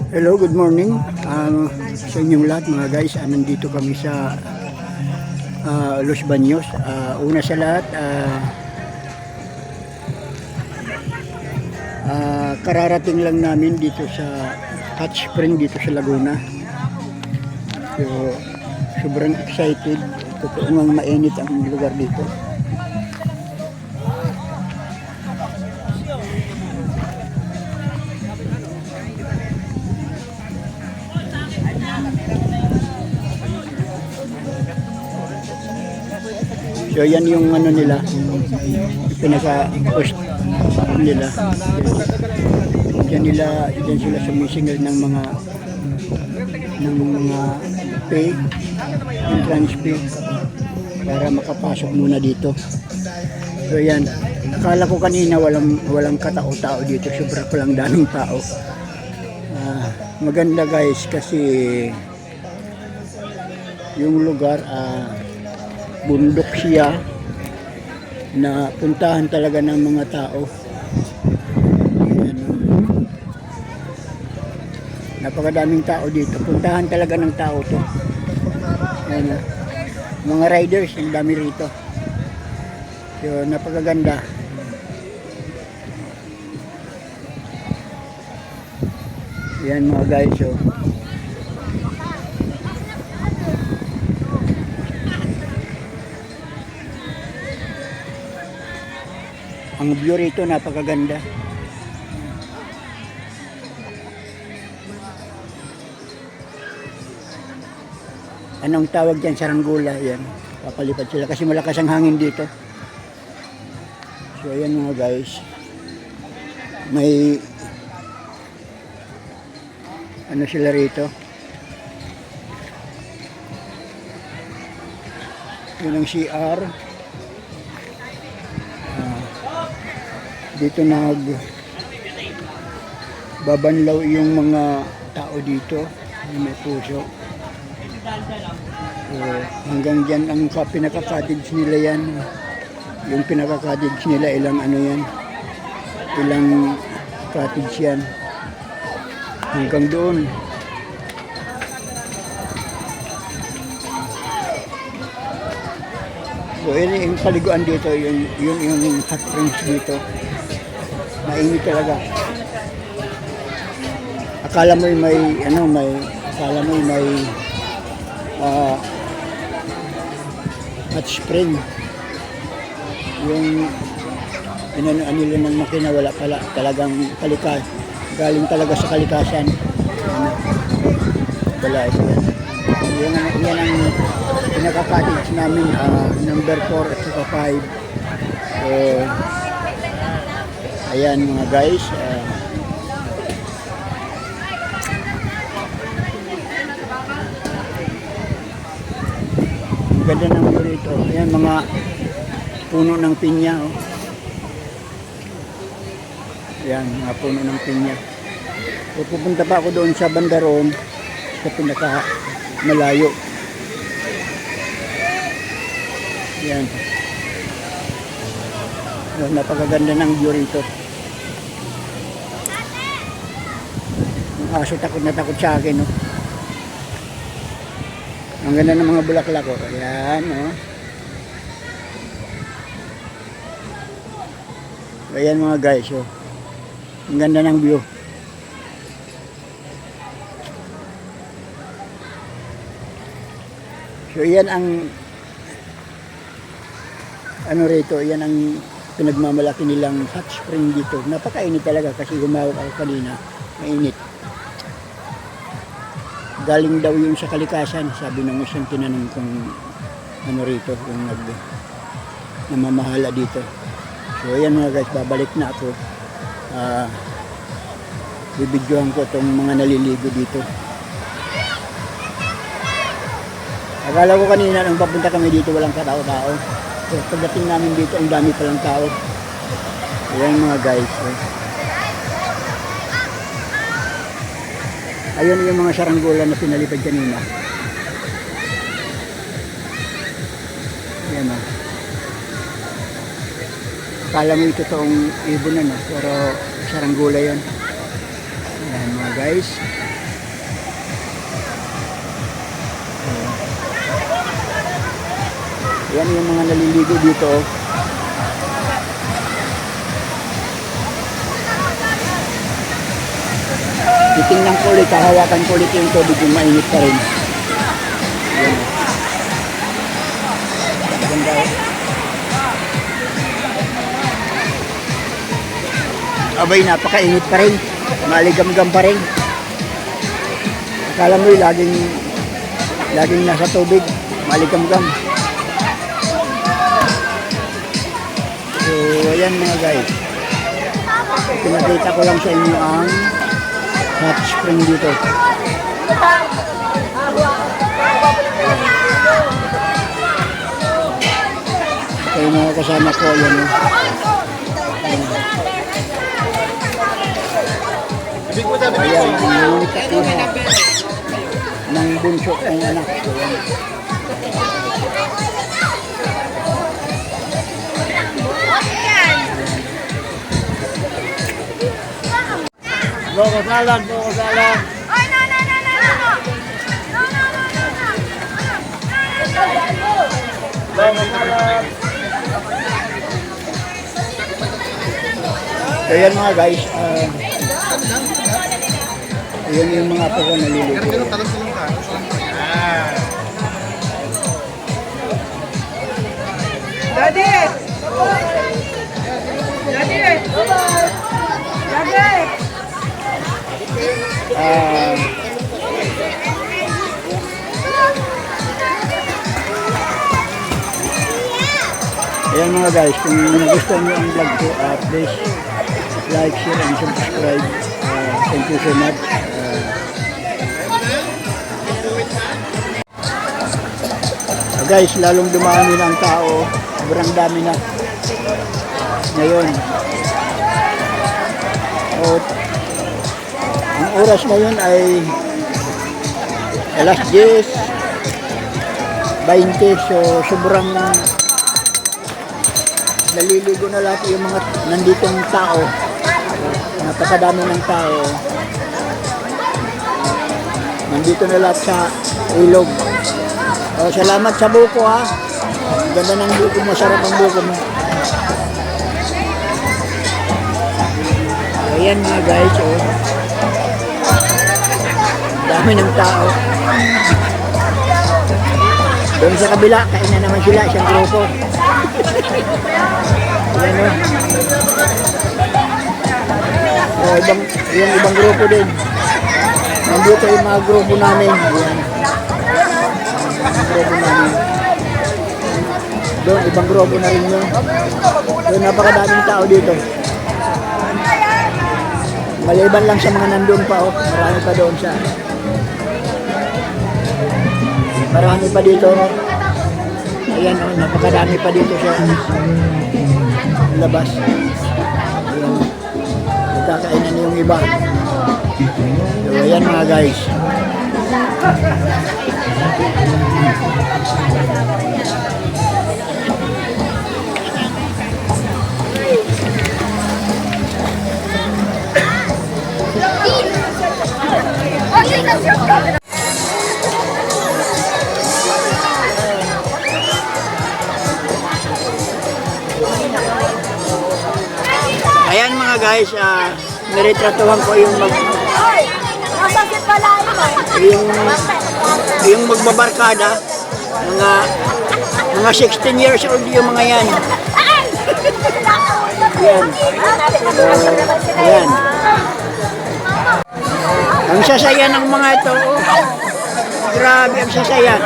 Hello, good morning sa inyong lahat mga guys. Nandito kami sa Los Baños. Una sa lahat, kararating lang namin dito sa Hot Spring dito sa Laguna. So, sobrang excited. Totoo ngang mainit ang lugar dito. So yan yung ano nila, pinaka-post nila. Diyan sila sumisingil ng mga pay, entrance fee para makapasok muna dito. So yan, akala ko kanina walang katao-tao dito, sobra ko lang daming tao. Maganda guys kasi yung lugar bundok siya na puntahan talaga ng mga tao. Ayan. Napakadaming tao dito, puntahan talaga ng tao to. Ayan. Mga riders, ang dami rito. So napakaganda. Ayan mga guys, so ang view rito napakaganda. Anong tawag dyan? Saranggola. Yan. Papalipad sila kasi malakas ang hangin dito. So ayan mga guys. May ano sila rito. Yun ang CR. Dito babanlaw yung mga tao dito, may puso. So, hanggang dyan ang pinaka-cottage nila yan. Yung pinaka-cottage nila, ilang cottage yan. Hanggang doon. So, yun yung paliguan dito, yung hot springs dito. Mainit talaga. Akala mo may hot spring. Yung nila ng makina, wala pala. Talagang kalikas. Galing talaga sa kalikasan. Wala ito yan. Yan ang pinaka-cottage namin, number 4 at saka 5. So, ayan mga guys, ganda ng view rito. Ayan mga puno ng pinya. Oh. Ayan mga puno ng pinya. So, pupunta pa ako doon sa bandaron sa pinaka malayo. Ayan. Napakaganda ng view rito. Ang aso takot na takot sa akin, no? Ang ganda ng mga bulaklak, oh. Ayan, no? Ayan mga guys, oh. Ang ganda ng view. So, yan ang rito, yan ang pinagmamalaki nilang hot spring dito. Napakainit talaga kasi humawak ako kanina. Mainit. Galing daw yun sa kalikasan. Sabi ng isang tinanong kung rito, yung namamahala dito. So ayan mga guys, babalik na ako. Bibidyohan ko itong mga naliligo dito. Akala ko kanina nung papunta kami dito walang katao-tao. So, pagdating namin dito, ang dami palang tao. Ayan mga guys. Ayun yung mga saranggola na pinalipad kanina. Ayan o. Kala mo ito toong ibon na, no? Pero saranggola yan. Ayan mga guys. Yan yung mga naliligo dito. Oh. Titingnan ko ulit, hahawakan ko ulit yung tubig yung mainit pa rin. Yan. Ganda. Abay, napakainit pa rin. Maligam-gam pa rin. Akala mo laging nasa tubig. Maligam-gam. So, ayan mga guys. Pinakita ko lang sa inyo ang hot spring dito. Ito yung mga kasama ko. Yan o. Ayan, nangunita ko ng bunso ang anak ko. Boko salad, boko salad. Ay, no, no, no, no, no, no. No, no, no, no, no. Boko salad. So yan mga guys, yan yung mga apo ko naliligo. Daddy! Daddy! Daddy! Ayan mga guys, kung nagustuhan nyo ang vlog ko, please like, share, and subscribe. Thank you so much. Guys, lalong dumami na ang tao. Sobrang dami na. Ngayon. Ang oras ngayon ay alas 10:20. So, sobrang naliligo na lahat yung mga nanditong tao. Napakadami ng tao. Nandito na lahat sa ilog. Salamat sa buko ha. Ganda ng buko mo, sarap ang buko mo. Ayan mga guys, oh. Dami ng tao. Doon sa kabila, kain na naman sila, isang grupo. Ayan oh. Yung ibang grupo din. Nandito yung mga grupo namin. Ayan. Grupo namin. Doon, ibang grupo na rin yun. Doon, napakadaming tao dito. Maliban lang sa mga nandun pa, oh. Marami pa doon sa... Marami pa dito. Ayan, oh. Napakadami pa dito sa labas. Ayan. Nagkakainan yung iba. So, ayan mga guys. Ayan mga guys, niretratuhan ko yung yung magbabarkada, mga 16 years old yung mga yan. Yan. Yan. Ang sasaya ng mga ito, oh. Grabe ang sasaya.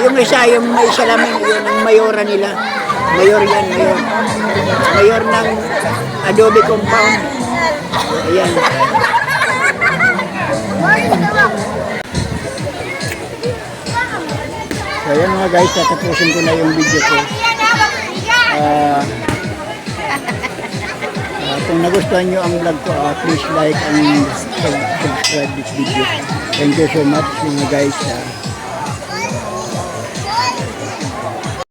Yung may salamin, yun ang mayora nila. Mayor yan, mayor. Mayor ng Adobe Compound. Ayan. So ayan mga guys, tatapusin ko na yung video ko. Kung nagustuhan nyo ang vlog ko, please like and subscribe this video. Thank you so much mga guys.